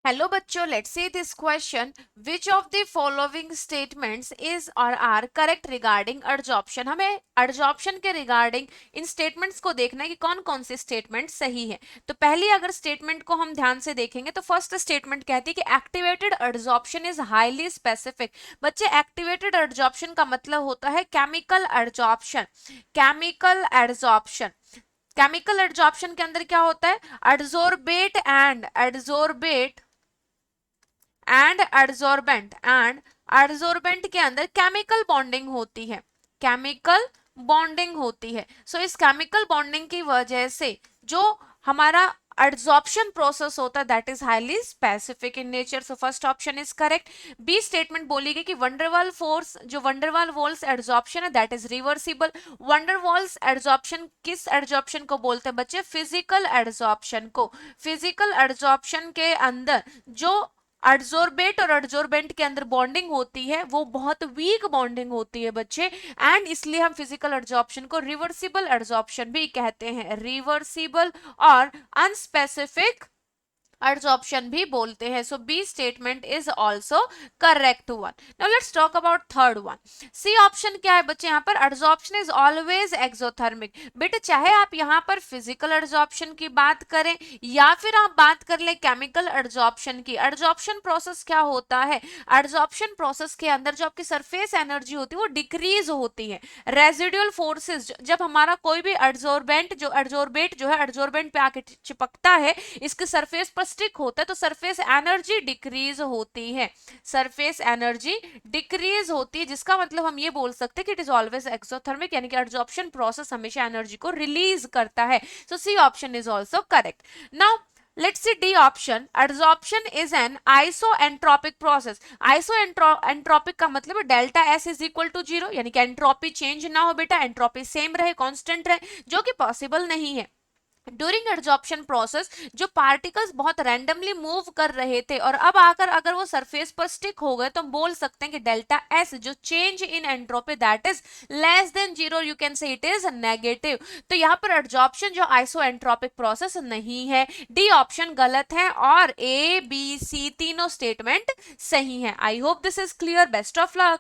Hello बच्चों, let's see this question. Which of the following statements is और are correct regarding adsorption. हमें adsorption के regarding इन statements को देखना है कि कौन कौन से स्टेटमेंट सही है। तो पहली अगर स्टेटमेंट को हम ध्यान से देखेंगे तो फर्स्ट स्टेटमेंट कहती है कि activated adsorption is highly specific. बच्चे, एक्टिवेटेड एडजॉर्प्शन का मतलब होता है chemical adsorption. Chemical adsorption, chemical adsorption के अंदर क्या होता है? एडजोर्बेंट के अंदर केमिकल बॉन्डिंग होती है। केमिकल बॉन्डिंग होती है। सो इस केमिकल बॉन्डिंग की वजह से जो हमारा एडजॉर्प्शन प्रोसेस होता है that is highly specific in nature. So first option is correct. B statement बोली गई कि वंडरवाल फोर्स, जो वंडरवाल वॉल्स एडजॉर्प्शन है that is reversible. Van der Waals adsorption किस एडजॉर्प्शन को बोलते हैं बच्चे? फिजिकल एडजॉर्प्शन को। फिजिकल एडजॉर्प्शन के अंदर जो एडजोर्बेट और एडजोर्बेंट के अंदर बॉन्डिंग होती है वो बहुत वीक बॉन्डिंग होती है बच्चे, एंड इसलिए हम फिजिकल एडजॉर्प्शन को रिवर्सिबल एडजॉर्प्शन भी कहते हैं। रिवर्सिबल और अनस्पेसिफिक एडजॉर्प्शन भी बोलते हैं। So B statement is also correct one. Now let's talk about third one. C option क्या है बच्चे? यहाँ पर एडजॉर्प्शन इज ऑलवेज एक्सोथर्मिक। बेटे, चाहे आप यहाँ पर फिजिकल एडजॉर्प्शन की बात करें या फिर आप बात कर ले केमिकल एडजॉर्प्शन की, एडजॉर्प्शन प्रोसेस क्या होता है? एडजॉर्प्शन प्रोसेस के अंदर जो आपकी सरफेस एनर्जी होती है वो डिक्रीज होती है। रेजिडुअल फोर्सेस, जब हमारा कोई भी एडजोर्बेंट जो है एडजोर्बेंट पे आके चिपकता है, इसके सरफेस पर स्टिक होता है, तो सरफेस एनर्जी डिक्रीज होती है। सरफेस एनर्जी डिक्रीज होती है, जिसका मतलब हम ये बोल सकते हैं कि इट इज ऑलवेज एक्सोथर्मिक, यानी कि एडजॉर्प्शन प्रोसेस हमेशा एनर्जी को रिलीज करता है। So C option is also correct. Now let's see D option. Adsorption is an isoentropic process. isoentropic का मतलब है delta S is equal to 0, यानी कि एंट्रोपी चेंज ना हो बेटा, एंट्रोपी सेम रहे, कांस्टेंट रहे, जो कि पॉसिबल नहीं है। ड्यूरिंग एडजॉर्प्शन प्रोसेस जो पार्टिकल्स बहुत रैंडमली मूव कर रहे थे और अब आकर अगर वो सरफेस पर स्टिक हो गए तो हम बोल सकते हैं कि डेल्टा एस जो change in entropy that is less than 0, you can say it is negative. तो यहाँ पर एडजॉर्प्शन जो आइसो एंट्रोपिक प्रोसेस नहीं है। डी ऑप्शन गलत है और ए बी सी तीनों स्टेटमेंट सही है। I hope this is clear. Best of luck.